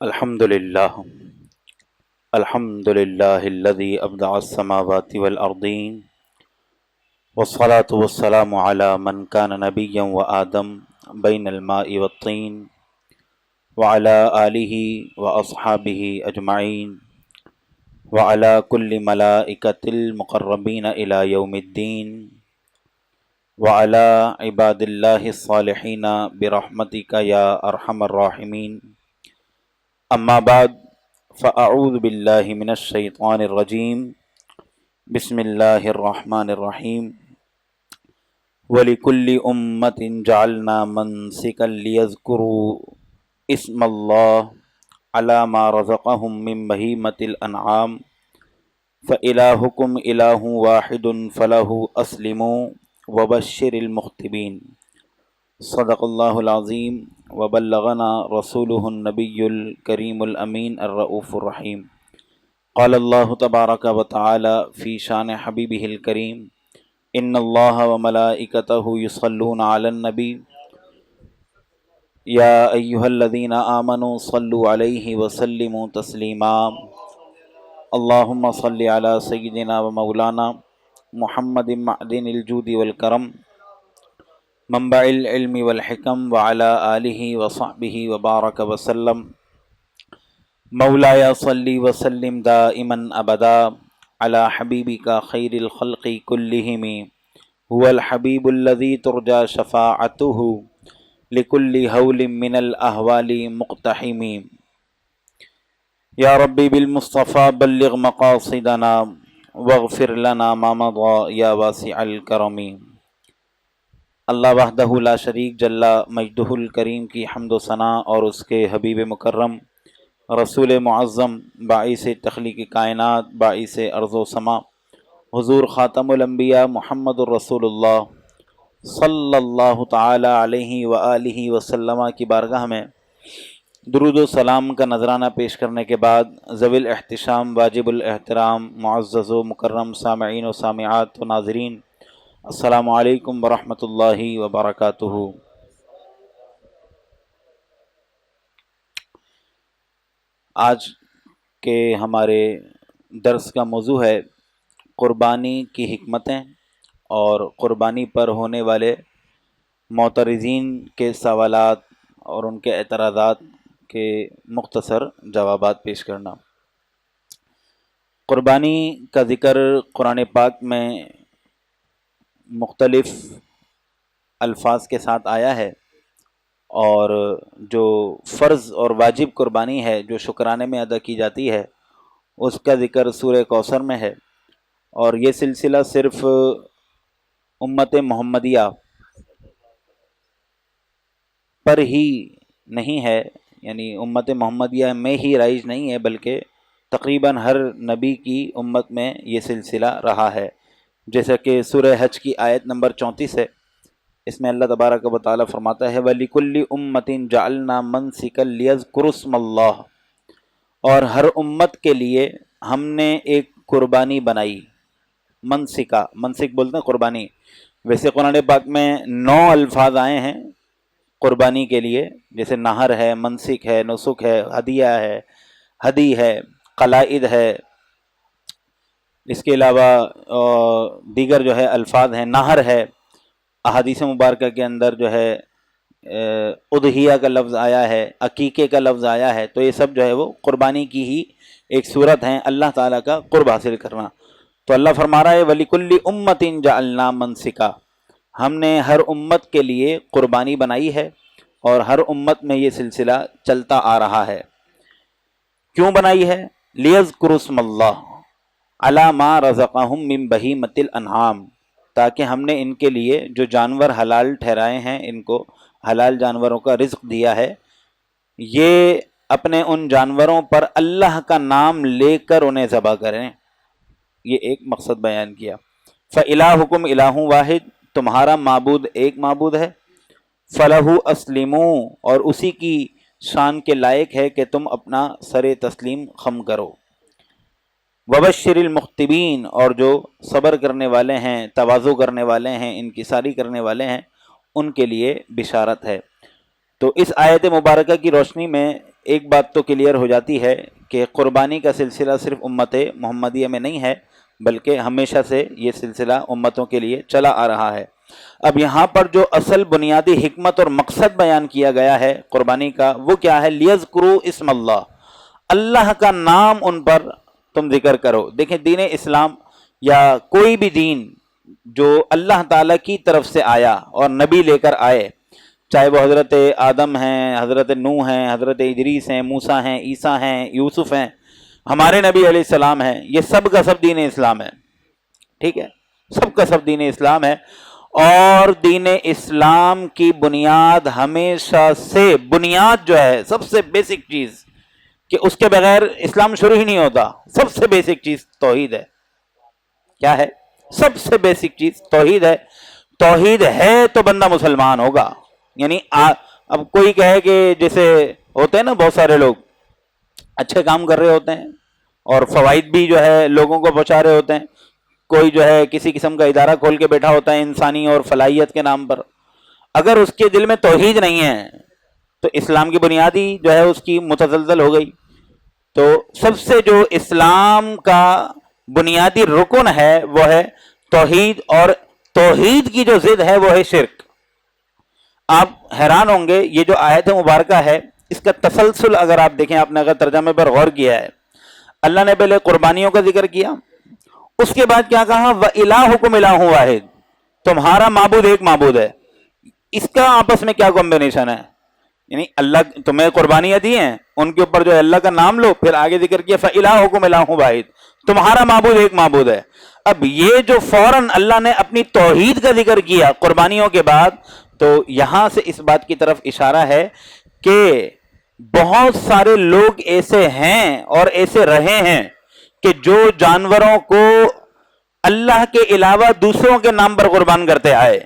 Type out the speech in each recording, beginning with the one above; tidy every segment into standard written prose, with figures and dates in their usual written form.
الحمد للہ الحمد للہ الذي ابدع السماوات والارضین والصلاة والسلام على من كان نبيا وآدم بين الماء والطين وعلى آله وأصحابه أجمعين وعلى كل ملائكة المقربين إلى يوم الدين وعلى عباد الله الصالحين برحمتك يا أرحم الراحمين اما بعد فاعوذ باللہ من الشیطان الرجیم بسم اللہ الرحمن الرحیم وَلِكُلِّ أُمَّةٍ جَعَلْنَا مَنْسِكًا لِيَذْكُرُوا اسْمَ اللَّهِ عَلَى مَا رَزَقَهُم مِّن بَهِيمَةِ الْأَنْعَامِ فَإِلَٰهُكُمْ إِلَٰهٌ وَاحِدٌ فَلَهُ أَسْلِمُوا وَبَشِّرِ الْمُخْبِتِينَ صدق اللہ العظیم وبلغنا رسولہ النبی الکریم الامین الرؤوف الرحیم قال اللہ تبارک وتعالی فی شان حبیبہ الکریم ان اللہ وملائکتہ یصلون علی النبی یا ایہا الذین آمنوا صلوا علیہ وسلموا تسلیما اللہم صل علی سیدنا ومولانا محمد معدن الجود والکرم منبع العلم والحکم وعلى آلہ وصحبہ وبارک وسلم مولایا صلی وسلم دائما ابدا علی حبیبک خیر الخلق کلہم هو الحبیب الذی ترجى شفاعته لكل ہول من الاحوال مقتحم یا ربی بالمصطفى بلغ مقاصدنا واغفر لنا ما مضى یا واسع الکرم۔ اللہ وحدہ لا شریک جل مجدہ الکریم کی حمد و ثناء اور اس کے حبیب مکرم رسول معظم باعث تخلیق کائنات باعث ارض و سما حضور خاتم الانبیاء محمد الرسول اللہ صلی اللہ تعالی علیہ وآلہ وسلم کی بارگاہ میں درود و سلام کا نذرانہ پیش کرنے کے بعد ذوی الاحتشام واجب الاحترام معزز و مکرم سامعین و سامعات و ناظرین، السلام علیکم ورحمۃ اللہ وبرکاتہ۔ آج کے ہمارے درس کا موضوع ہے قربانی کی حکمتیں اور قربانی پر ہونے والے معترضین کے سوالات اور ان کے اعتراضات کے مختصر جوابات پیش کرنا۔ قربانی کا ذکر قرآن پاک میں مختلف الفاظ کے ساتھ آیا ہے، اور جو فرض اور واجب قربانی ہے جو شکرانے میں ادا کی جاتی ہے اس کا ذکر سورہ کوثر میں ہے، اور یہ سلسلہ صرف امت محمدیہ پر ہی نہیں ہے، یعنی امت محمدیہ میں ہی رائج نہیں ہے، بلکہ تقریباً ہر نبی کی امت میں یہ سلسلہ رہا ہے، جیسا کہ سورہ حج کی آیت نمبر 34 ہے۔ اس میں اللہ تبارک و تعالی فرماتا ہے وَلِكُلِّ أُمَّةٍ جَعَلْنَا مَنْسِكًا لِيَذْكُرُوا اسْمَ اللَّهِ، اور ہر امت کے لیے ہم نے ایک قربانی بنائی۔ منسک بولتے ہیں قربانی، ویسے قرآن پاک میں 9 الفاظ آئے ہیں قربانی کے لیے، جیسے نہر ہے، منسک ہے، نسک ہے، ہدیہ ہے، ہدی ہے، قلائد ہے، اس کے علاوہ دیگر جو ہے الفاظ ہیں، نہر ہے، احادیث مبارکہ کے اندر جو ہے اضحیہ کا لفظ آیا ہے، عقیقے کا لفظ آیا ہے، تو یہ سب جو ہے وہ قربانی کی ہی ایک صورت ہیں، اللہ تعالیٰ کا قرب حاصل کرنا۔ تو اللہ فرما رہا ہے وَلِكُلِّ أُمَّةٍ جَعَلْنَا مَنْسِكًا، ہم نے ہر امت کے لیے قربانی بنائی ہے، اور ہر امت میں یہ سلسلہ چلتا آ رہا ہے۔ کیوں بنائی ہے؟ لِيَذْكُرُوا اسْمَ اللَّهِ عَلَى مَا رَزَقَهُم مِّن بَهِيمَةِ الْأَنْعَامِ، تاکہ ہم نے ان کے لیے جو جانور حلال ٹھہرائے ہیں، ان کو حلال جانوروں کا رزق دیا ہے، یہ اپنے ان جانوروں پر اللہ کا نام لے کر انہیں ذبح کریں، یہ ایک مقصد بیان کیا۔ فَإِلَٰهُكُمْ إِلَٰهٌ وَاحِدٌ، تمہارا معبود ایک معبود ہے، فَلَهُ أَسْلِمُوا، اور اسی کی شان کے لائق ہے کہ تم اپنا سر تسلیم خم کرو۔ وبشر المخبتین، اور جو صبر کرنے والے ہیں، تواضع کرنے والے ہیں، انکساری کرنے والے ہیں، ان کے لیے بشارت ہے۔ تو اس آیت مبارکہ کی روشنی میں ایک بات تو کلیئر ہو جاتی ہے کہ قربانی کا سلسلہ صرف امت محمدیہ میں نہیں ہے، بلکہ ہمیشہ سے یہ سلسلہ امتوں کے لیے چلا آ رہا ہے۔ اب یہاں پر جو اصل بنیادی حکمت اور مقصد بیان کیا گیا ہے قربانی کا، وہ کیا ہے؟ لیذکروا اسم اللہ، اللہ کا نام ان پر تم ذکر کرو۔ دیکھیں دین اسلام یا کوئی بھی دین جو اللہ تعالیٰ کی طرف سے آیا اور نبی لے کر آئے، چاہے وہ حضرت آدم ہیں، حضرت نوح ہیں، حضرت ادریس ہیں، موسیٰ ہیں، عیسیٰ ہیں، یوسف ہیں، ہمارے نبی علیہ السلام ہیں، یہ سب کا سب دین اسلام ہے، ٹھیک ہے، سب کا سب دین اسلام ہے۔ اور دین اسلام کی بنیاد ہمیشہ سے، بنیاد جو ہے سب سے بیسک چیز کہ اس کے بغیر اسلام شروع ہی نہیں ہوتا، سب سے بیسک چیز توحید ہے۔ کیا ہے؟ سب سے بیسک چیز توحید ہے۔ توحید ہے تو بندہ مسلمان ہوگا۔ یعنی اب کوئی کہے کہ جیسے ہوتے ہیں نا بہت سارے لوگ اچھے کام کر رہے ہوتے ہیں اور فوائد بھی جو ہے لوگوں کو پہنچا رہے ہوتے ہیں، کوئی جو ہے کسی قسم کا ادارہ کھول کے بیٹھا ہوتا ہے انسانی اور فلاحیت کے نام پر، اگر اس کے دل میں توحید نہیں ہے تو اسلام کی بنیادی جو ہے اس کی متزلزل ہو گئی۔ تو سب سے جو اسلام کا بنیادی رکن ہے وہ ہے توحید، اور توحید کی جو ضد ہے وہ ہے شرک۔ آپ حیران ہوں گے، یہ جو آیت مبارکہ ہے اس کا تسلسل اگر آپ دیکھیں، آپ نے اگر ترجمے پر غور کیا ہے، اللہ نے پہلے قربانیوں کا ذکر کیا، اس کے بعد کیا کہا؟ وَإِلَٰهُكُمْ إِلَٰهٌ وَاحِدٌ، تمہارا معبود ایک معبود ہے۔ اس کا آپس میں کیا کمبینیشن ہے؟ یعنی اللہ تمہیں قربانیاں دی ہیں، ان کے اوپر جو ہے اللہ کا نام لو، پھر آگے ذکر کیا فَإِلَٰهُكُمْ إِلَٰهٌ وَاحِدٌ، تمہارا معبود ایک معبود ہے۔ اب یہ جو فوراً اللہ نے اپنی توحید کا ذکر کیا قربانیوں کے بعد، تو یہاں سے اس بات کی طرف اشارہ ہے کہ بہت سارے لوگ ایسے ہیں اور ایسے رہے ہیں کہ جو جانوروں کو اللہ کے علاوہ دوسروں کے نام پر قربان کرتے آئے،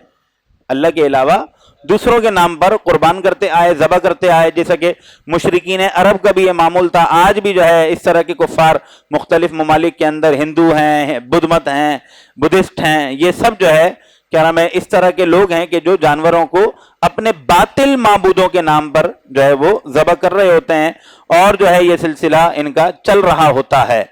اللہ کے علاوہ دوسروں کے نام پر قربان کرتے آئے، ذبح کرتے آئے، جیسا کہ مشرکین عرب کا بھی یہ معمول تھا۔ آج بھی جو ہے اس طرح کے کفار مختلف ممالک کے اندر، ہندو ہیں، بدھ مت ہیں، بدھسٹ ہیں، یہ سب جو ہے کیا نام ہے، اس طرح کے لوگ ہیں کہ جو جانوروں کو اپنے باطل معبودوں کے نام پر جو ہے وہ ذبح کر رہے ہوتے ہیں، اور جو ہے یہ سلسلہ ان کا چل رہا ہوتا ہے۔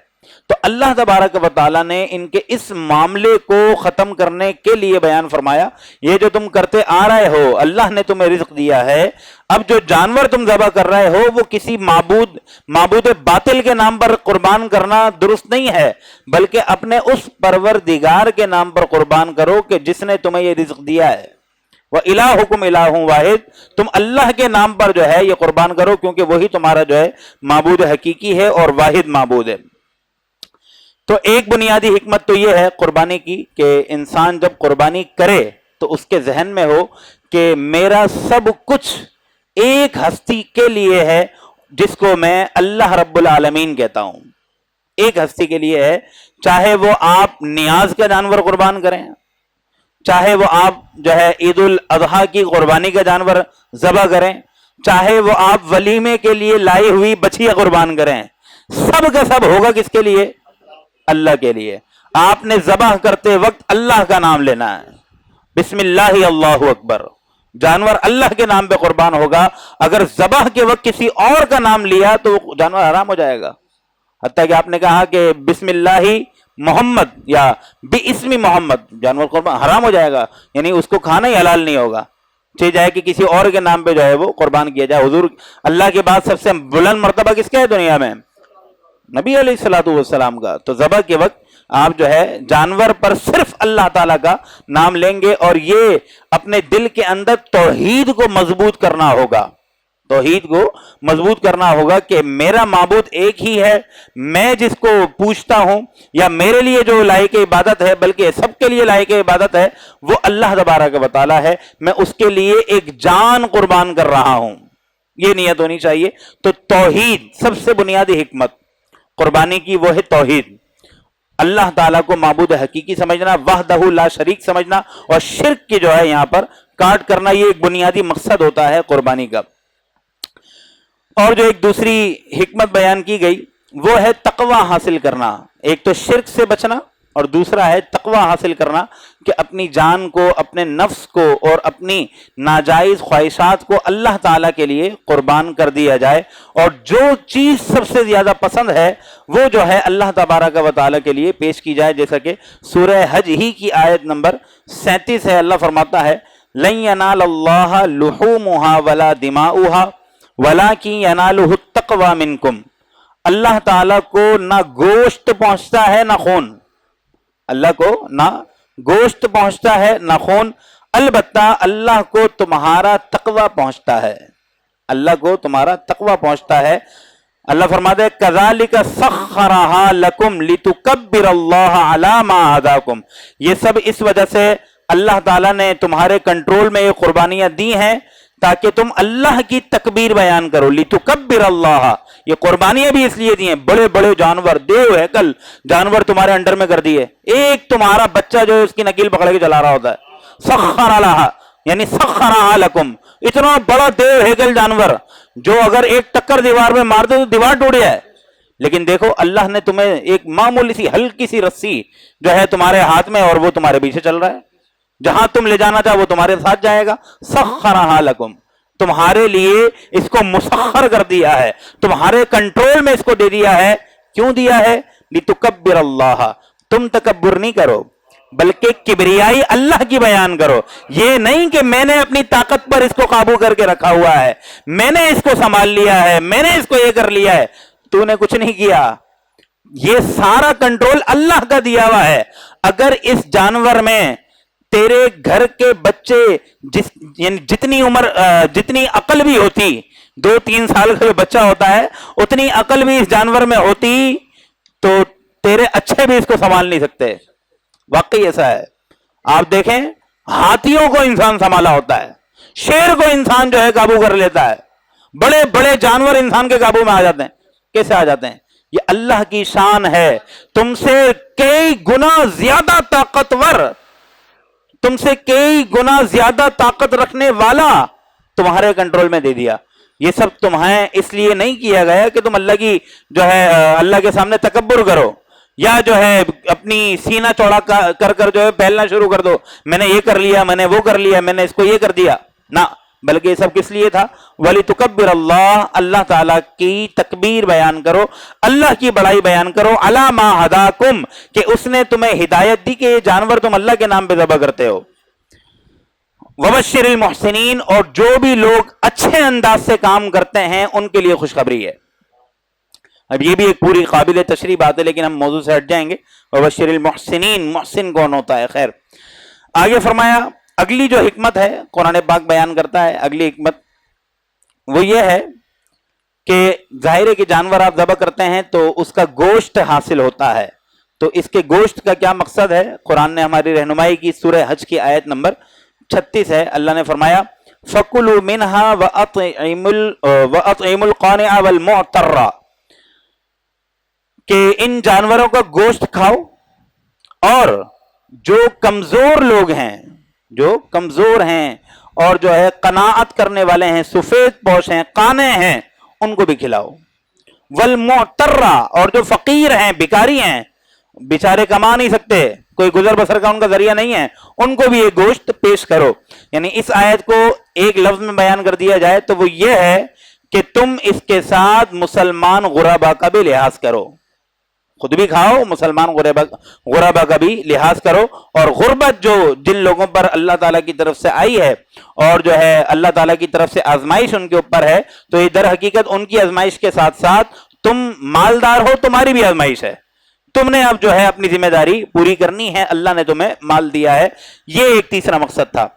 تو اللہ تبارک و تعالیٰ نے ان کے اس معاملے کو ختم کرنے کے لیے بیان فرمایا، یہ جو تم کرتے آ رہے ہو، اللہ نے تمہیں رزق دیا ہے، اب جو جانور تم ذبح کر رہے ہو وہ کسی معبود باطل کے نام پر قربان کرنا درست نہیں ہے، بلکہ اپنے اس پروردگار کے نام پر قربان کرو کہ جس نے تمہیں یہ رزق دیا ہے۔ وَإِلَٰهُكُمْ إِلَٰهٌ وَاحِدٌ، تم اللہ کے نام پر جو ہے یہ قربان کرو، کیونکہ وہی تمہارا جو ہے معبود حقیقی ہے اور واحد معبود ہے۔ تو ایک بنیادی حکمت تو یہ ہے قربانی کی کہ انسان جب قربانی کرے تو اس کے ذہن میں ہو کہ میرا سب کچھ ایک ہستی کے لیے ہے جس کو میں اللہ رب العالمین کہتا ہوں، ایک ہستی کے لیے ہے، چاہے وہ آپ نیاز کا جانور قربان کریں، چاہے وہ آپ جو ہے عید الاضحیٰ کی قربانی کا جانور ذبح کریں، چاہے وہ آپ ولیمے کے لیے لائی ہوئی بچھیا قربان کریں، سب کا سب ہوگا کس کے لیے؟ اللہ کے لیے۔ آپ نے ذبح کرتے وقت اللہ کا نام لینا ہے، بسم اللہ اللہ اکبر، جانور اللہ کے نام پہ قربان ہوگا۔ اگر ذبح کے وقت کسی اور کا نام لیا تو وہ جانور حرام ہو جائے گا، حتیٰ کہ آپ نے کہا کہ بسم اللہ محمد یا باسم محمد، جانور قربان حرام ہو جائے گا، یعنی اس کو کھانا ہی حلال نہیں ہوگا، چاہے جائے کہ کسی اور کے نام پہ جو ہے وہ قربان کیا جائے۔ حضور اللہ کے بعد سب سے بلند مرتبہ کس کا ہے دنیا میں؟ نبی علیہ الصلوۃ والسلام کا۔ تو ذبح کے وقت آپ جو ہے جانور پر صرف اللہ تعالیٰ کا نام لیں گے، اور یہ اپنے دل کے اندر توحید کو مضبوط کرنا ہوگا، توحید کو مضبوط کرنا ہوگا کہ میرا معبود ایک ہی ہے، میں جس کو پوچھتا ہوں یا میرے لیے جو لائق عبادت ہے، بلکہ سب کے لیے لائق عبادت ہے، وہ اللہ تبارک و تعالیٰ ہے، میں اس کے لیے ایک جان قربان کر رہا ہوں، یہ نیت ہونی چاہیے۔ تو توحید سب سے بنیادی حکمت قربانی کی وہ ہے توحید، اللہ تعالیٰ کو معبود حقیقی سمجھنا، وحدہ لا شریک سمجھنا، اور شرک کی جو ہے یہاں پر کاٹ کرنا، یہ ایک بنیادی مقصد ہوتا ہے قربانی کا۔ اور جو ایک دوسری حکمت بیان کی گئی وہ ہے تقوی حاصل کرنا، ایک تو شرک سے بچنا اور دوسرا ہے تقوی حاصل کرنا کہ اپنی جان کو، اپنے نفس کو اور اپنی ناجائز خواہشات کو اللہ تعالیٰ کے لیے قربان کر دیا جائے، اور جو چیز سب سے زیادہ پسند ہے وہ جو ہے اللہ تبارک و تعالیٰ کے لیے پیش کی جائے، جیسا کہ سورہ حج ہی کی آیت نمبر 37 ہے۔ اللہ فرماتا ہے لن ینال اللہ لحومها ولا دماؤها ولکن ینالہ التقوی منکم، اللہ تعالیٰ کو نہ گوشت پہنچتا ہے نہ خون، اللہ کو نہ گوشت پہنچتا ہے نہ خون، البتہ اللہ کو تمہارا تقوی پہنچتا ہے، اللہ کو تمہارا تقوی پہنچتا ہے۔ اللہ فرماتے ہیں کذالک سخرھا لکم لتکبروا اللہ علی ما ھداکم، یہ سب اس وجہ سے اللہ تعالیٰ نے تمہارے کنٹرول میں یہ قربانیاں دی ہیں تاکہ تم اللہ کی تکبیر بیان کرو۔ لتکبر اللہ، یہ قربانیاں بھی اس لیے دی ہیں، بڑے بڑے جانور، دیو ہیکل جانور تمہارے انڈر میں کر دیے، ایک تمہارا بچہ جو ہے اس کی نکیل پکڑ کے چلا رہا ہوتا ہے، سخر لہا یعنی سخرھا لکم، اتنا بڑا دیو ہیکل جانور جو اگر ایک ٹکر دیوار میں مار دے تو دیوار ٹوٹ جائے، لیکن دیکھو اللہ نے تمہیں ایک معمولی سی ہلکی سی رسی جو ہے تمہارے ہاتھ میں، اور وہ تمہارے پیچھے چل رہا ہے، جہاں تم لے جانا چاہو وہ تمہارے ساتھ جائے گا۔ سخرھا لکم، تمہارے لیے اس کو مسخر کر دیا ہے، تمہارے کنٹرول میں اس کو دے دیا ہے۔ کیوں دیا ہے؟ لتکبر اللہ، تم تکبر نہیں کرو بلکہ کبریائی اللہ کی بیان کرو، یہ نہیں کہ میں نے اپنی طاقت پر اس کو قابو کر کے رکھا ہوا ہے، میں نے اس کو سنبھال لیا ہے، میں نے اس کو یہ کر لیا ہے، تو نے کچھ نہیں کیا، یہ سارا کنٹرول اللہ کا دیا ہوا ہے۔ اگر اس جانور میں تیرے گھر کے بچے یعنی جتنی عمر جتنی عقل بھی ہوتی، 2-3 سال کا جو بچہ ہوتا ہے اتنی عقل بھی اس جانور میں ہوتی تو تیرے اچھے بھی اس کو سنبھال نہیں سکتے، واقعی ایسا ہے۔ آپ دیکھیں ہاتھیوں کو انسان سنبھالا ہوتا ہے، شیر کو انسان جو ہے قابو کر لیتا ہے، بڑے بڑے جانور انسان کے قابو میں آ جاتے ہیں۔ کیسے آ جاتے ہیں؟ یہ اللہ کی شان ہے، تم سے کئی گنا زیادہ طاقتور، تم سے کئی گنا زیادہ طاقت رکھنے والا تمہارے کنٹرول میں دے دیا۔ یہ سب تمہیں اس لیے نہیں کیا گیا کہ تم اللہ کی جو ہے اللہ کے سامنے تکبر کرو، یا جو ہے اپنی سینہ چوڑا کر کر جو ہے پھیلنا شروع کر دو، میں نے یہ کر لیا، میں نے وہ کر لیا، میں نے اس کو یہ کر دیا، نہ، بلکہ یہ سب کس لیے تھا؟ وَلِتُكَبِّرَ اللَّهَ، اللہ تعالیٰ کی تکبیر بیان کرو، اللہ کی بڑائی بیان کرو، عَلَى مَا هَدَاكُمْ، کہ اس نے تمہیں ہدایت دی کہ یہ جانور تم اللہ کے نام پہ ذبح کرتے ہو۔ وَبَشِّرِ الْمُحْسِنِينَ، اور جو بھی لوگ اچھے انداز سے کام کرتے ہیں ان کے لیے خوشخبری ہے۔ اب یہ بھی ایک پوری قابل تشریح بات ہے لیکن ہم موضوع سے ہٹ جائیں گے۔ وَبَشِّرِ الْمُحْسِنِينَ، محسن کون ہوتا ہے؟ خیر، آگے فرمایا اگلی جو حکمت ہے قرآن پاک بیان کرتا ہے، اگلی حکمت وہ یہ ہے کہ ظاہر ہے کہ جانور آپ ذبح کرتے ہیں تو اس کا گوشت حاصل ہوتا ہے، تو اس کے گوشت کا کیا مقصد ہے؟ قرآن نے ہماری رہنمائی کی، سورہ حج کی آیت نمبر 36 ہے، اللہ نے فرمایا فَكُلُوا مِنْهَا وَأَطْعِمُوا الْقَانِعَ وَالْمُعْتَرَّ، کہ ان جانوروں کا گوشت کھاؤ، اور جو کمزور لوگ ہیں، جو کمزور ہیں اور جو ہے قناعت کرنے والے ہیں، سفید پوش ہیں، قانے ہیں، ان کو بھی کھلاؤ۔ والمعترہ، اور جو فقیر ہیں، بھکاری ہیں، بیچارے کما نہیں سکتے، کوئی گزر بسر کا ان کا ذریعہ نہیں ہے، ان کو بھی یہ گوشت پیش کرو۔ یعنی اس آیت کو ایک لفظ میں بیان کر دیا جائے تو وہ یہ ہے کہ تم اس کے ساتھ مسلمان غربا کا بھی لحاظ کرو، خود بھی کھاؤ، مسلمان غربا کا بھی لحاظ کرو۔ اور غربت جو جن لوگوں پر اللہ تعالیٰ کی طرف سے آئی ہے، اور جو ہے اللہ تعالیٰ کی طرف سے آزمائش ان کے اوپر ہے، تو یہ در حقیقت ان کی آزمائش کے ساتھ ساتھ تم مالدار ہو، تمہاری بھی آزمائش ہے، تم نے اب جو ہے اپنی ذمہ داری پوری کرنی ہے، اللہ نے تمہیں مال دیا ہے۔ یہ ایک تیسرا مقصد تھا۔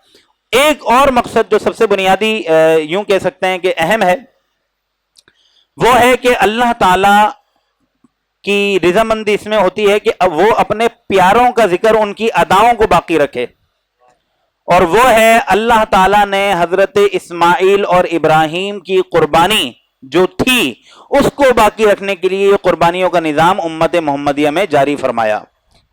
ایک اور مقصد جو سب سے بنیادی یوں کہہ سکتے ہیں کہ اہم ہے، وہ ہے کہ اللہ تعالیٰ کی رضامندی اس میں ہوتی ہے کہ وہ اپنے پیاروں کا ذکر، ان کی اداؤں کو باقی رکھے، اور وہ ہے اللہ تعالیٰ نے حضرت اسماعیل اور ابراہیم کی قربانی جو تھی اس کو باقی رکھنے کے لیے یہ قربانیوں کا نظام امت محمدیہ میں جاری فرمایا۔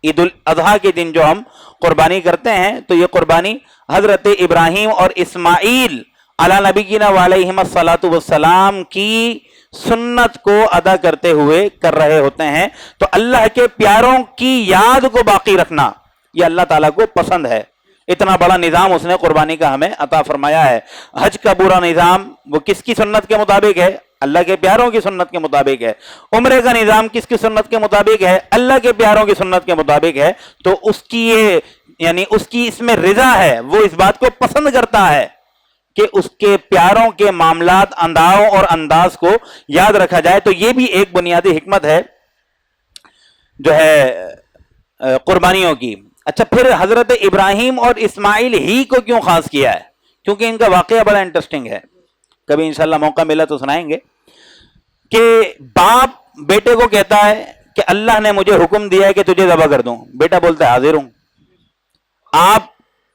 عید الاضحیٰ کے دن جو ہم قربانی کرتے ہیں تو یہ قربانی حضرت ابراہیم اور اسماعیل علی نبینا وعلیہم الصلاۃ والسلام کی سنت کو ادا کرتے ہوئے کر رہے ہوتے ہیں. تو اللہ کے پیاروں کی یاد کو باقی رکھنا یہ اللہ تعالیٰ کو پسند ہے. اتنا بڑا نظام اس نے قربانی کا ہمیں عطا فرمایا ہے. حج کا پورا نظام وہ کس کی سنت کے مطابق ہے؟ اللہ کے پیاروں کی سنت کے مطابق ہے. عمرے کا نظام کس کی سنت کے مطابق ہے؟ اللہ کے پیاروں کی سنت کے مطابق ہے. تو اس کی یہ یعنی اس کی اس میں رضا ہے، وہ اس بات کو پسند کرتا ہے کہ اس کے پیاروں کے معاملات، انداؤں اور انداز کو یاد رکھا جائے. تو یہ بھی ایک بنیادی حکمت ہے جو ہے قربانیوں کی. اچھا، پھر حضرت ابراہیم اور اسماعیل ہی کو کیوں خاص کیا ہے؟ کیونکہ ان کا واقعہ بڑا انٹرسٹنگ ہے، کبھی انشاءاللہ موقع ملا تو سنائیں گے. کہ باپ بیٹے کو کہتا ہے کہ اللہ نے مجھے حکم دیا ہے کہ تجھے ذبح کر دوں. بیٹا بولتا ہے حاضر ہوں. آپ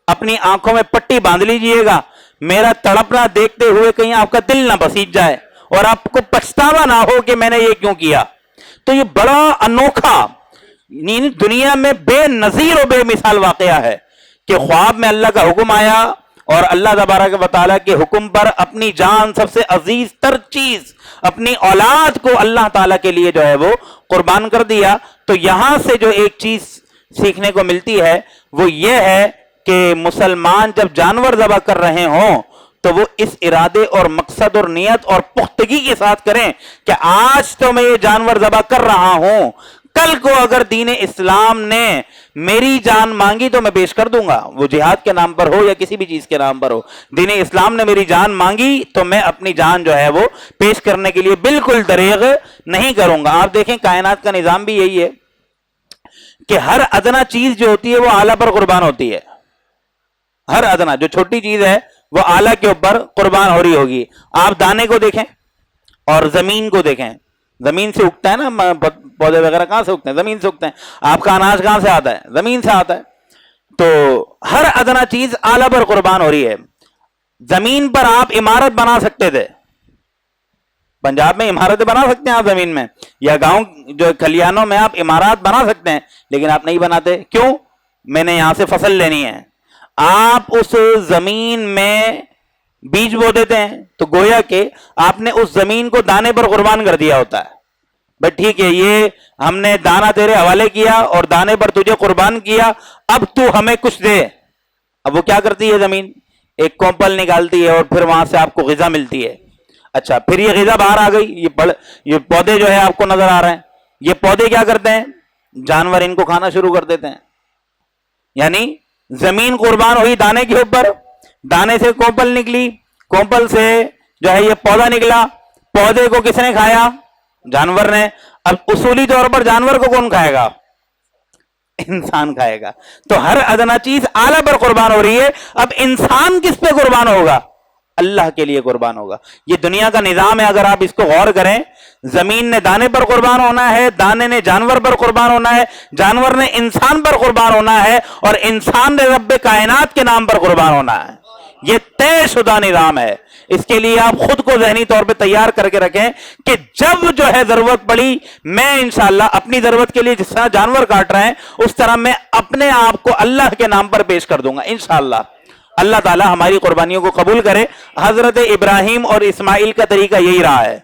اپنی آنکھوں میں پٹی باندھ لیجئے گا، میرا تڑپنا دیکھتے ہوئے کہیں آپ کا دل نہ بسیج جائے اور آپ کو پچھتاوا نہ ہو کہ میں نے یہ کیوں کیا. تو یہ بڑا انوکھا، دنیا میں بے نظیر و بے مثال واقعہ ہے کہ خواب میں اللہ کا حکم آیا اور اللہ تبارک و تعالیٰ کے حکم پر اپنی جان، سب سے عزیز تر چیز، اپنی اولاد کو اللہ تعالیٰ کے لیے جو ہے وہ قربان کر دیا. تو یہاں سے جو ایک چیز سیکھنے کو ملتی ہے وہ یہ ہے کہ مسلمان جب جانور ذبح کر رہے ہوں تو وہ اس ارادے اور مقصد اور نیت اور پختگی کے ساتھ کریں کہ آج تو میں یہ جانور ذبح کر رہا ہوں، کل کو اگر دین اسلام نے میری جان مانگی تو میں پیش کر دوں گا. وہ جہاد کے نام پر ہو یا کسی بھی چیز کے نام پر ہو، دین اسلام نے میری جان مانگی تو میں اپنی جان جو ہے وہ پیش کرنے کے لیے بالکل دریغ نہیں کروں گا. آپ دیکھیں کائنات کا نظام بھی یہی ہے کہ ہر ادنا چیز جو ہوتی ہے وہ اعلیٰ پر قربان ہوتی ہے. ہر ادنا جو چھوٹی چیز ہے وہ اعلیٰ کے اوپر قربان ہو رہی ہوگی. آپ دانے کو دیکھیں اور زمین کو دیکھیں. زمین سے اگتا ہے نا پودے وغیرہ، کہاں سے اگتے ہیں؟ زمین سے اگتے ہیں. آپ کا اناج کہاں سے آتا ہے؟ زمین سے آتا ہے. تو ہر ادنا چیز اعلیٰ پر قربان ہو رہی ہے. زمین پر آپ عمارت بنا سکتے تھے، پنجاب میں عمارتیں بنا سکتے ہیں آپ زمین میں، یا گاؤں جو کھلیانوں میں آپ عمارات بنا سکتے ہیں، لیکن آپ نہیں بناتے. کیوں؟ میں نے یہاں سے فصل لینی ہے. آپ اس زمین میں بیج بو دیتے ہیں تو گویا کہ آپ نے اس زمین کو دانے پر قربان کر دیا ہوتا ہے. بس ٹھیک ہے، یہ ہم نے دانا تیرے حوالے کیا اور دانے پر تجھے قربان کیا، اب تو ہمیں کچھ دے. اب وہ کیا کرتی ہے زمین؟ ایک کومپل نکالتی ہے اور پھر وہاں سے آپ کو غذا ملتی ہے. اچھا، پھر یہ غذا باہر آ گئی، یہ پودے جو ہے آپ کو نظر آ رہے ہیں، یہ پودے کیا کرتے ہیں؟ جانور ان کو کھانا شروع کر دیتے ہیں. یعنی زمین قربان ہوئی دانے کے اوپر، دانے سے کومپل نکلی، کومپل سے جو ہے یہ پودا نکلا، پودے کو کس نے کھایا؟ جانور نے. اب اصولی طور پر جانور کو کون کھائے گا؟ انسان کھائے گا. تو ہر ادنا چیز اعلیٰ پر قربان ہو رہی ہے. اب انسان کس پہ قربان ہوگا؟ اللہ کے لیے قربان ہوگا. یہ دنیا کا نظام ہے. اگر آپ اس کو غور کریں، زمین نے دانے پر قربان ہونا ہے، دانے نے جانور پر قربان ہونا ہے، جانور نے انسان پر قربان ہونا ہے، اور انسان نے رب کائنات کے نام پر قربان ہونا ہے. یہ طے شدہ نظام ہے. اس کے لیے آپ خود کو ذہنی طور پہ تیار کر کے رکھیں کہ جب جو ہے ضرورت پڑی، میں انشاءاللہ اپنی ضرورت کے لیے جس طرح جانور کاٹ رہے ہیں اس طرح میں اپنے آپ کو اللہ کے نام پر پیش کر دوں گا انشاءاللہ. اللہ تعالی ہماری قربانیوں کو قبول کرے. حضرت ابراہیم اور اسماعیل کا طریقہ یہی رہا ہے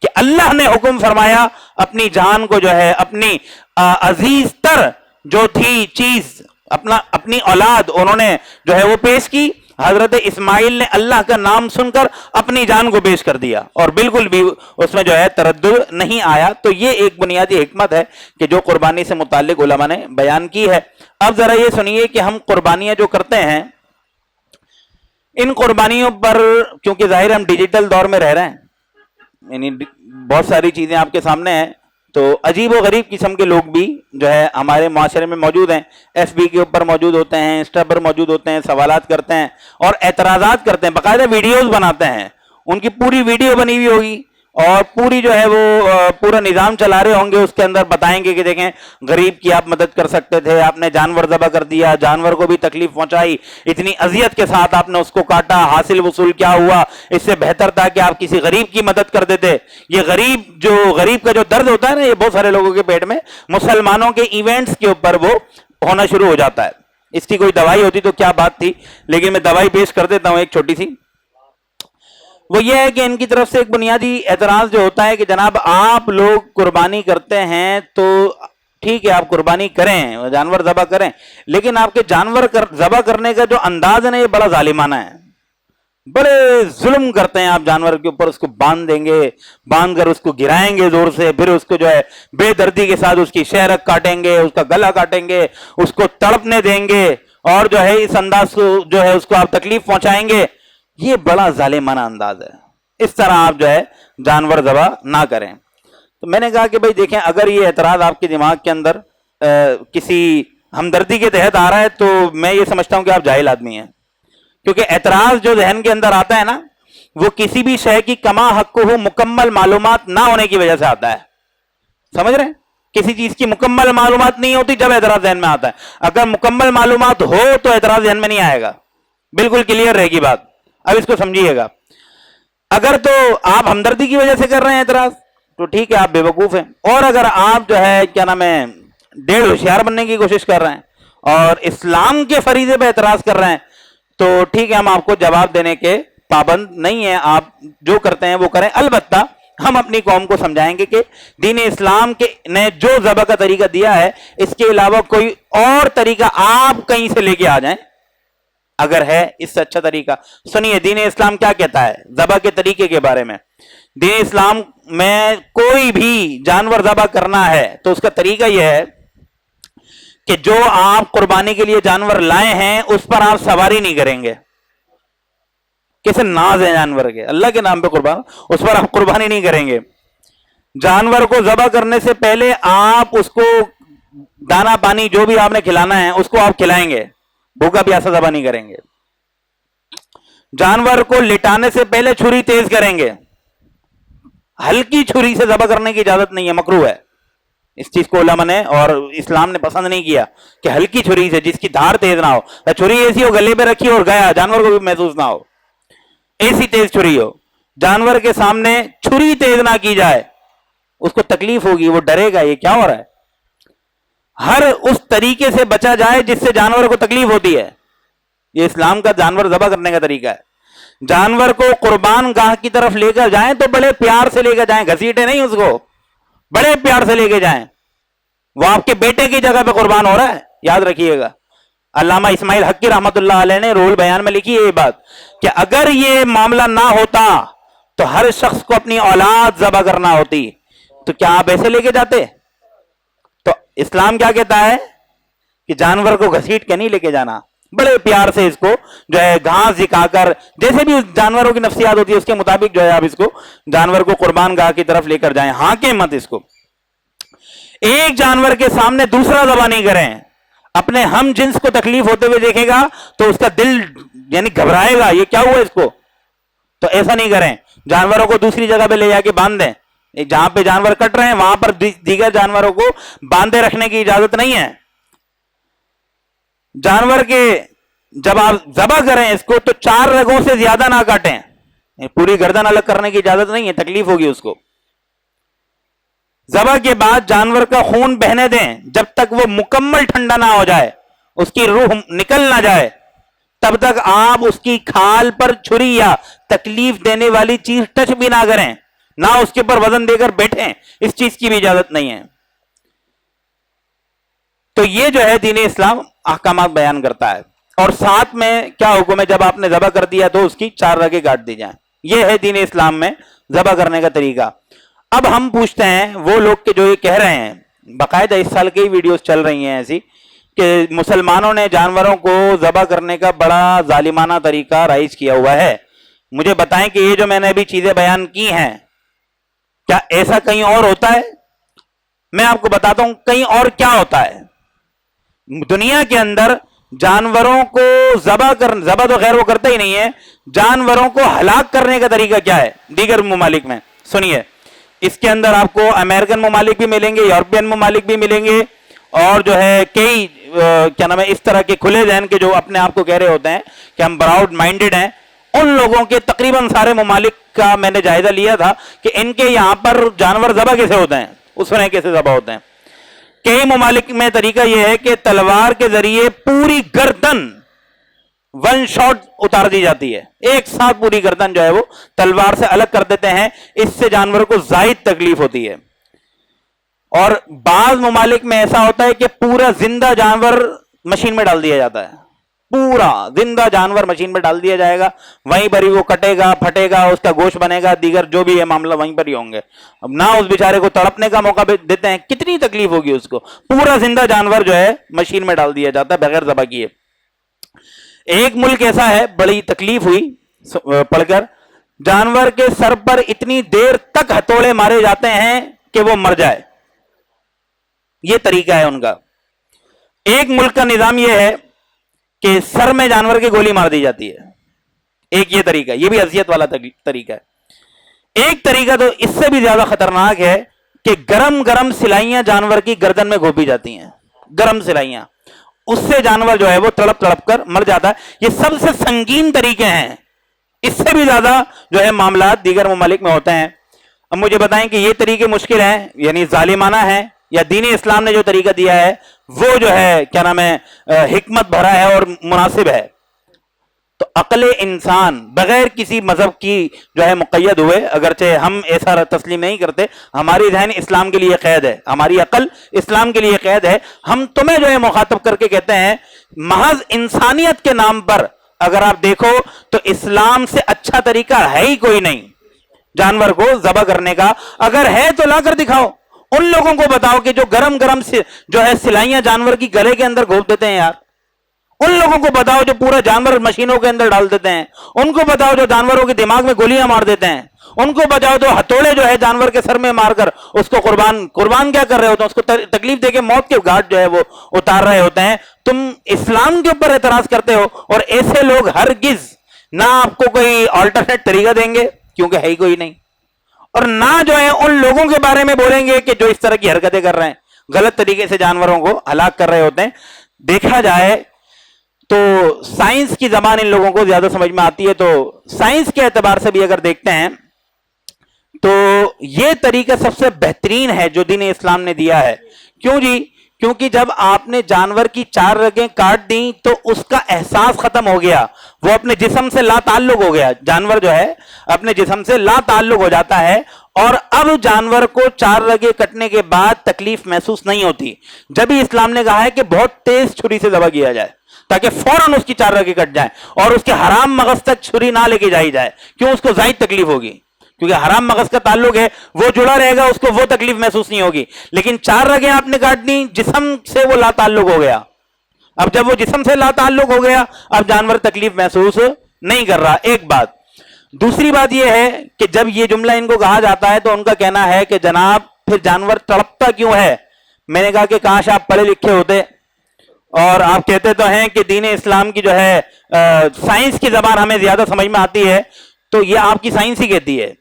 کہ اللہ نے حکم فرمایا، اپنی جان کو جو ہے اپنی عزیز تر جو تھی چیز، اپنی اولاد انہوں نے جو ہے وہ پیش کی. حضرت اسماعیل نے اللہ کا نام سن کر اپنی جان کو پیش کر دیا اور بالکل بھی اس میں جو ہے تردد نہیں آیا. تو یہ ایک بنیادی حکمت ہے کہ جو قربانی سے متعلق علماء نے بیان کی ہے. اب ذرا یہ سنیے کہ ہم قربانیاں جو کرتے ہیں، ان قربانیوں پر کیونکہ ظاہر ہم ڈیجیٹل دور میں رہ رہے ہیں، یعنی بہت ساری چیزیں آپ کے سامنے ہیں، تو عجیب و غریب قسم کے لوگ بھی جو ہے ہمارے معاشرے میں موجود ہیں. ایف بی کے اوپر موجود ہوتے ہیں، انسٹا پر موجود ہوتے ہیں، سوالات کرتے ہیں اور اعتراضات کرتے ہیں، باقاعدہ ویڈیوز بناتے ہیں. ان کی پوری ویڈیو بنی ہوئی ہوگی اور پوری جو ہے وہ پورا نظام چلا رہے ہوں گے. اس کے اندر بتائیں گے کہ دیکھیں غریب کی آپ مدد کر سکتے تھے، آپ نے جانور ذبح کر دیا، جانور کو بھی تکلیف پہنچائی، اتنی اذیت کے ساتھ آپ نے اس کو کاٹا، حاصل وصول کیا ہوا؟ اس سے بہتر تھا کہ آپ کسی غریب کی مدد کر دیتے. یہ غریب کا جو درد ہوتا ہے نا، یہ بہت سارے لوگوں کے پیٹ میں مسلمانوں کے ایونٹس کے اوپر وہ ہونا شروع ہو جاتا ہے. اس کی کوئی دوائی ہوتی تو کیا بات تھی، لیکن میں دوائی پیش کر دیتا ہوں ایک چھوٹی سی. وہ یہ ہے کہ ان کی طرف سے ایک بنیادی اعتراض جو ہوتا ہے کہ جناب آپ لوگ قربانی کرتے ہیں تو ٹھیک ہے آپ قربانی کریں، جانور ذبح کریں، لیکن آپ کے جانور ذبح کرنے کا جو انداز ہے نا یہ بڑا ظالمانہ ہے، بڑے ظلم کرتے ہیں آپ جانور کے اوپر، اس کو باندھ دیں گے، باندھ کر اس کو گرائیں گے زور سے، پھر اس کو جو ہے بے دردی کے ساتھ اس کی شہرک کاٹیں گے، اس کا گلا کاٹیں گے، اس کو تڑپنے دیں گے، اور جو ہے اس انداز کو جو ہے اس کو آپ تکلیف پہنچائیں گے. یہ بڑا ظالمانہ انداز ہے، اس طرح آپ جو ہے جانور ذبح نہ کریں. تو میں نے کہا کہ بھائی دیکھیں اگر یہ اعتراض آپ کے دماغ کے اندر کسی ہمدردی کے تحت آ رہا ہے تو میں یہ سمجھتا ہوں کہ آپ جاہل آدمی ہیں، کیونکہ اعتراض جو ذہن کے اندر آتا ہے نا وہ کسی بھی شے کی کما حق ہو مکمل معلومات نہ ہونے کی وجہ سے آتا ہے. سمجھ رہے ہیں؟ کسی چیز کی مکمل معلومات نہیں ہوتی جب اعتراض ذہن میں آتا ہے. اگر مکمل معلومات ہو تو اعتراض ذہن میں نہیں آئے گا، بالکل کلیئر رہے گی بات. اب اس کو سمجھیے گا، اگر تو آپ ہمدردی کی وجہ سے کر رہے ہیں اعتراض تو ٹھیک ہے آپ بے وقوف ہیں، اور اگر آپ جو ہے کیا نام ہے ڈیڑھ ہوشیار بننے کی کوشش کر رہے ہیں اور اسلام کے فریضے پہ اعتراض کر رہے ہیں تو ٹھیک ہے ہم آپ کو جواب دینے کے پابند نہیں ہیں، آپ جو کرتے ہیں وہ کریں. البتہ ہم اپنی قوم کو سمجھائیں گے کہ دین اسلام کے نے جو ذبح کا طریقہ دیا ہے اس کے علاوہ کوئی اور طریقہ آپ کہیں سے لے کے آ جائیں اگر ہے اس سے اچھا طریقہ. سنیے دین اسلام کیا کہتا ہے ذبح کے طریقے کے بارے میں. دین اسلام میں کوئی بھی جانور ذبح کرنا ہے تو اس کا طریقہ یہ ہے کہ جو آپ قربانی کے لیے جانور لائے ہیں اس پر آپ سواری نہیں کریں گے. کیسے ناز ہے جانور کے، اللہ کے نام پہ قربان، اس پر آپ قربانی نہیں کریں گے. جانور کو ذبح کرنے سے پہلے آپ اس کو دانا پانی جو بھی آپ نے کھلانا ہے اس کو آپ کھلائیں گے، بھوکا پیاسا ذبح نہیں کریں گے. جانور کو لٹانے سے پہلے چھری تیز کریں گے، ہلکی چھری سے ذبح کرنے کی اجازت نہیں ہے، مکروہ ہے. اس چیز کو علماء نے اور اسلام نے پسند نہیں کیا کہ ہلکی چھری سے جس کی دھار تیز نہ ہو، چھری ایسی ہو گلے پہ رکھی اور گیا، جانور کو بھی محسوس نہ ہو، ایسی تیز چھری ہو. جانور کے سامنے چھری تیز نہ کی جائے، اس کو تکلیف ہوگی، وہ ڈرے گا یہ کیا ہو رہا ہے. ہر اس طریقے سے بچا جائے جس سے جانور کو تکلیف ہوتی ہے. یہ اسلام کا جانور ذبح کرنے کا طریقہ ہے. جانور کو قربان گاہ کی طرف لے کر جائیں تو بڑے پیار سے لے کر جائیں، گھسیٹے نہیں، اس کو بڑے پیار سے لے کے جائیں. وہ آپ کے بیٹے کی جگہ پہ قربان ہو رہا ہے، یاد رکھیے گا. علامہ اسماعیل حقی رحمت اللہ علیہ نے روح البیان میں لکھی ہے یہ بات کہ اگر یہ معاملہ نہ ہوتا تو ہر شخص کو اپنی اولاد ذبح کرنا ہوتی، تو کیا آپ ایسے لے کے جاتے؟ تو اسلام کیا کہتا ہے کہ جانور کو گھسیٹ کے نہیں لے کے جانا، بڑے پیار سے اس کو جو ہے گھاس دکھا کر، جیسے بھی جانوروں کی نفسیات ہوتی ہے اس کے مطابق جو ہے آپ اس کو جانور کو قربان گاہ کی طرف لے کر جائیں. ہاں کہ مت اس کو ایک جانور کے سامنے دوسرا ذبح نہیں کریں. اپنے ہم جنس کو تکلیف ہوتے ہوئے دیکھے گا تو اس کا دل یعنی گھبرائے گا، یہ کیا ہوا اس کو، تو ایسا نہیں کریں. جانوروں کو دوسری جگہ پہ لے جا کے باندھ دیں، جہاں پہ جانور کٹ رہے ہیں وہاں پر دیگر جانوروں کو باندھے رکھنے کی اجازت نہیں ہے. جانور کے جب آپ ذبح کریں اس کو تو 4 رگوں سے زیادہ نہ کاٹیں، پوری گردن الگ کرنے کی اجازت نہیں ہے، تکلیف ہوگی اس کو. ذبح کے بعد جانور کا خون بہنے دیں جب تک وہ مکمل ٹھنڈا نہ ہو جائے، اس کی روح نکل نہ جائے، تب تک آپ اس کی کھال پر چھری یا تکلیف دینے والی چیز ٹچ بھی نہ کریں، نہ اس کے پر وزن دے کر بیٹھیں، اس چیز کی بھی اجازت نہیں ہے. تو یہ جو ہے دین اسلام احکامات بیان کرتا ہے، اور ساتھ میں کیا حکم ہے جب آپ نے ذبح کر دیا تو اس کی 4 رگیں کاٹ دی جائیں. یہ ہے دین اسلام میں ذبح کرنے کا طریقہ. اب ہم پوچھتے ہیں وہ لوگ کہ جو یہ کہہ رہے ہیں، باقاعدہ اس سال کی ویڈیوز چل رہی ہیں ایسی کہ مسلمانوں نے جانوروں کو ذبح کرنے کا بڑا ظالمانہ طریقہ رائج کیا ہوا ہے. مجھے بتائیں کہ یہ جو میں نے ابھی چیزیں بیان کی ہیں کیا ایسا کہیں اور ہوتا ہے؟ میں آپ کو بتاتا ہوں کہیں اور کیا ہوتا ہے. دنیا کے اندر جانوروں کو ذبح تو خیر وہ کرتے ہی نہیں ہے، جانوروں کو ہلاک کرنے کا طریقہ کیا ہے دیگر ممالک میں. سنیے، اس کے اندر آپ کو امریکن ممالک بھی ملیں گے، یورپین ممالک بھی ملیں گے، اور جو ہے کئی کیا نام ہے اس طرح کے کھلے ذہن کے جو اپنے آپ کو کہہ رہے ہوتے ہیں کہ ہم براؤڈ مائنڈڈ ہیں، ان لوگوں کے تقریباً سارے ممالک کا میں نے جائزہ لیا تھا کہ ان کے یہاں پر جانور ذبح کیسے ہوتے ہیں، اس طرح کیسے ذبح ہوتے ہیں. کئی ممالک میں طریقہ یہ ہے کہ تلوار کے ذریعے پوری گردن ون شاٹ اتار دی جاتی ہے، ایک ساتھ پوری گردن جو ہے وہ تلوار سے الگ کر دیتے ہیں، اس سے جانور کو زائد تکلیف ہوتی ہے۔ اور بعض ممالک میں ایسا ہوتا ہے کہ پورا زندہ جانور مشین میں ڈال دیا جاتا ہے، پورا زندہ جانور مشین میں ڈال دیا جائے گا، وہیں پر ہی وہ کٹے گا، پھٹے گا، اس کا گوشت بنے گا، دیگر جو بھی ہے معاملہ وہیں پر ہی ہوں گے۔ اب نہ اس بیچارے کو تڑپنے کا موقع دیتے ہیں، کتنی تکلیف ہوگی اس کو، پورا زندہ جانور جو ہے مشین میں ڈال دیا جاتا ہے بغیر ذبح کیے۔ ایک ملک ایسا ہے، بڑی تکلیف ہوئی پڑھ کر، جانور کے سر پر اتنی دیر تک ہتھوڑے مارے جاتے ہیں کہ وہ مر جائے، یہ طریقہ ہے ان کا۔ ایک ملک کا نظام یہ ہے کہ سر میں جانور کی گولی مار دی جاتی ہے، ایک یہ طریقہ، یہ بھی اذیت والا طریقہ ہے۔ ایک طریقہ تو اس سے بھی زیادہ خطرناک ہے کہ گرم گرم سلائیاں جانور کی گردن میں گھونپی جاتی ہیں، گرم سلائیاں، اس سے جانور جو ہے وہ تڑپ تڑپ کر مر جاتا ہے۔ یہ سب سے سنگین طریقے ہیں، اس سے بھی زیادہ جو ہے معاملات دیگر ممالک میں ہوتے ہیں۔ اب مجھے بتائیں کہ یہ طریقے مشکل ہیں، یعنی ظالمانہ ہیں، یا دین اسلام نے جو طریقہ دیا ہے وہ جو ہے کیا نام ہے حکمت بھرا ہے اور مناسب ہے؟ تو عقل انسان بغیر کسی مذہب کی جو ہے مقید ہوئے، اگرچہ ہم ایسا تسلیم نہیں کرتے، ہماری ذہن اسلام کے لیے قید ہے، ہماری عقل اسلام کے لیے قید ہے، ہم تمہیں جو ہے مخاطب کر کے کہتے ہیں محض انسانیت کے نام پر اگر آپ دیکھو تو اسلام سے اچھا طریقہ ہے ہی کوئی نہیں جانور کو ذبح کرنے کا۔ اگر ہے تو لا کر دکھاؤ، ان لوگوں کو بتاؤ کہ جو گرم گرم سے جو ہے سلائیاں جانور کی گلے کے اندر گھونپ دیتے ہیں، یار ان لوگوں کو بتاؤ جو پورا جانور مشینوں کے اندر ڈال دیتے ہیں، ان کو بتاؤ جو جانوروں کے دماغ میں گولیاں مار دیتے ہیں، ان کو بتاؤ جو ہتھوڑے جو ہے جانور کے سر میں مار کر اس کو قربان کیا کر رہے ہوتے ہیں، اس کو تکلیف دے کے موت کے گھاٹ جو ہے وہ اتار رہے ہوتے ہیں۔ تم اسلام کے اوپر اعتراض کرتے ہو، اور ایسے لوگ ہرگز نہ آپ کو کوئی آلٹرنیٹ طریقہ دیں گے کیونکہ ہے ہی کوئی نہیں، اور نہ جو ہے ان لوگوں کے بارے میں بولیں گے کہ جو اس طرح کی حرکتیں کر رہے ہیں، غلط طریقے سے جانوروں کو ہلاک کر رہے ہوتے ہیں۔ دیکھا جائے تو سائنس کی زبان ان لوگوں کو زیادہ سمجھ میں آتی ہے، تو سائنس کے اعتبار سے بھی اگر دیکھتے ہیں تو یہ طریقہ سب سے بہترین ہے جو دین اسلام نے دیا ہے۔ کیوں جی؟ کیونکہ جب آپ نے جانور کی 4 رگیں کاٹ دیں تو اس کا احساس ختم ہو گیا، وہ اپنے جسم سے لا تعلق ہو گیا، جانور جو ہے اپنے جسم سے لا تعلق ہو جاتا ہے، اور اب جانور کو 4 رگیں کٹنے کے بعد تکلیف محسوس نہیں ہوتی۔ جب ہی اسلام نے کہا ہے کہ بہت تیز چھری سے ذبح کیا جائے تاکہ فوراً اس کی 4 رگیں کٹ جائیں اور اس کے حرام مغز تک چھری نہ لے کے جائی جائے، کیوں؟ اس کو زائد تکلیف ہوگی، کیونکہ حرام مغز کا تعلق ہے، وہ جڑا رہے گا، اس کو وہ تکلیف محسوس نہیں ہوگی۔ لیکن 4 رگیں آپ نے کاٹ دی، جسم سے وہ لا تعلق ہو گیا، اب جب وہ جسم سے لا تعلق ہو گیا اب جانور تکلیف محسوس نہیں کر رہا، ایک بات۔ دوسری بات یہ ہے کہ جب یہ جملہ ان کو کہا جاتا ہے تو ان کا کہنا ہے کہ جناب پھر جانور تڑپتا کیوں ہے؟ میں نے کہا کہ کاش آپ پڑھے لکھے ہوتے اور آپ کہتے تو ہیں کہ دین اسلام کی جو ہے سائنس کی زبان ہمیں زیادہ سمجھ میں آتی ہے، تو یہ آپ کی سائنس ہی کہتی ہے،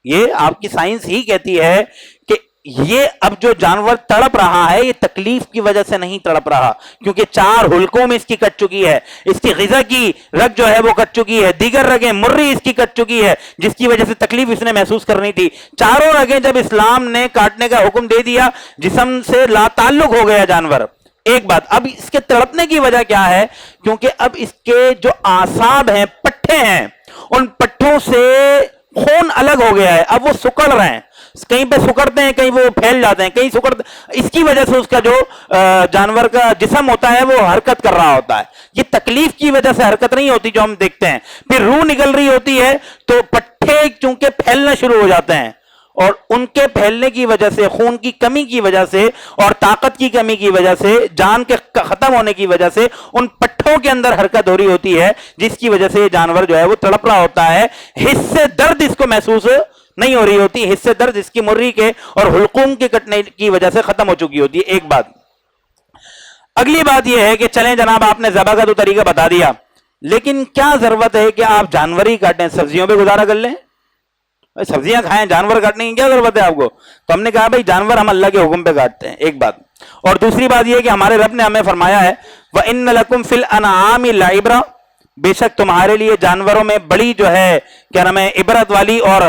یہ آپ کی سائنس ہی کہتی ہے کہ یہ اب جو جانور تڑپ رہا ہے یہ تکلیف کی وجہ سے نہیں تڑپ رہا، کیونکہ 4 حلقوں میں اس کی کٹ چکی ہے، اس کی غذا کی رگ جو ہے وہ کٹ چکی ہے، دیگر رگیں مرری اس کی کٹ چکی ہے جس کی وجہ سے تکلیف اس نے محسوس کرنی تھی۔ 4 رگیں جب اسلام نے کاٹنے کا حکم دے دیا، جسم سے لا تعلق ہو گیا جانور۔ ایک بات، اب اس کے تڑپنے کی وجہ کیا ہے؟ کیونکہ اب اس کے جو اعصاب ہیں، پٹھے ہیں، ان پٹھوں سے خون الگ ہو گیا ہے، اب وہ سکڑ رہے ہیں، کہیں پہ سکڑتے ہیں، کہیں وہ پھیل جاتے ہیں، کہیں سکڑتے، اس کی وجہ سے اس کا جو جانور کا جسم ہوتا ہے وہ حرکت کر رہا ہوتا ہے۔ یہ تکلیف کی وجہ سے حرکت نہیں ہوتی جو ہم دیکھتے ہیں، پھر روح نکل رہی ہوتی ہے تو پٹھے چونکہ پھیلنا شروع ہو جاتے ہیں، اور ان کے پھیلنے کی وجہ سے، خون کی کمی کی وجہ سے اور طاقت کی کمی کی وجہ سے، جان کے ختم ہونے کی وجہ سے ان پٹھوں کے اندر حرکت ہو رہی ہوتی ہے، جس کی وجہ سے یہ جانور جو ہے وہ تڑپ رہا ہوتا ہے۔ حصے درد اس کو محسوس نہیں ہو رہی ہوتی، حصے درد اس کی مرری کے اور حلقوم کے کٹنے کی وجہ سے ختم ہو چکی ہوتی ہے، ایک بات۔ اگلی بات یہ ہے کہ چلیں جناب آپ نے ذبح کا تو طریقہ بتا دیا، لیکن کیا ضرورت ہے کہ آپ جانور ہی کاٹیں، سبزیوں پہ گزارا کر لیں؟ سبزیاں کھائیں، جانور کاٹنے کی کیا ضرورت ہے آپ کو؟ تو ہم نے کہا بھائی جانور ہم اللہ کے حکم پہ کاٹتے ہیں، ایک بات۔ اور دوسری بات یہ کہ ہمارے رب نے ہمیں فرمایا ہے وَإِنَّ لَكُمْ فِي الْأَنْعَامِ لَعِبْرَةً، بے شک تمہارے لیے جانوروں میں بڑی جو ہے کیا نام ہے عبرت والی اور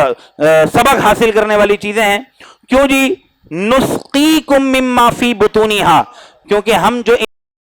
سبق حاصل کرنے والی چیزیں ہیں۔ کیوں جی؟ نُسْقِيكُم مِّمَّا فِي بُطُونِهَا، کیونکہ ہم جو